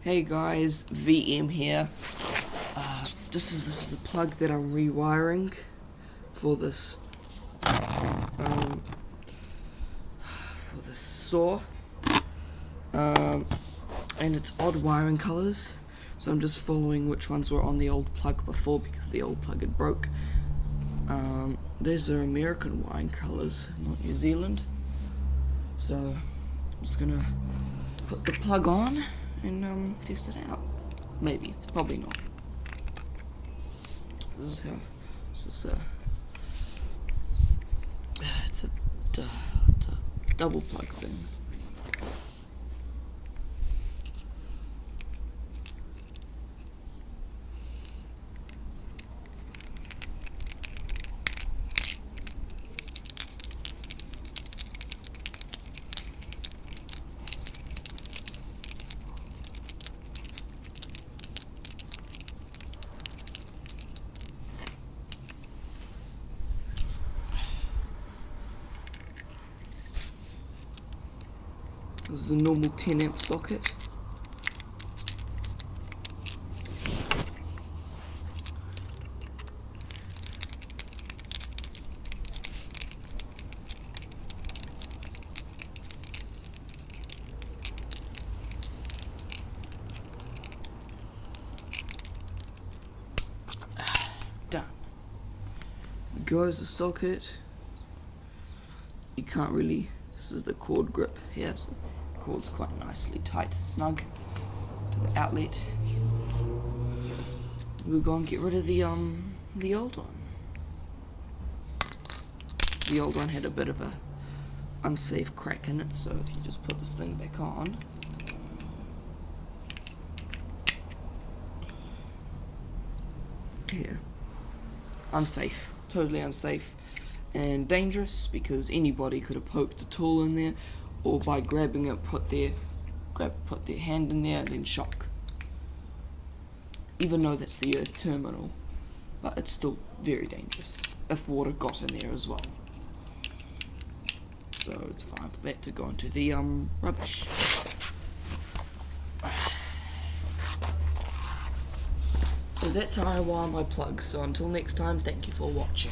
Hey guys, VM here. This is the plug that I'm rewiring for this saw, and it's odd wiring colors. So I'm just following which ones were on the old plug before because the old plug had broke. These are American wiring colors, not New Zealand. So I'm just gonna put the plug on and test it out. Maybe, probably not. This is it's a double plug thing. This is a normal 10 amp socket. Done. Goes the socket. You can't really. This is the cord grip here, so the cord's quite nicely tight, snug to the outlet. We'll go and get rid of the old one. The old one had a bit of a unsafe crack in it, so if you just put this thing back on, here, unsafe, totally unsafe. And dangerous because anybody could have poked a tool in there, or by grabbing it, put their hand in there and then shock. Even though that's the earth terminal, but it's still very dangerous if water got in there as well. So it's fine for that to go into the rubbish. So that's how I wire my plugs. So until next time, thank you for watching.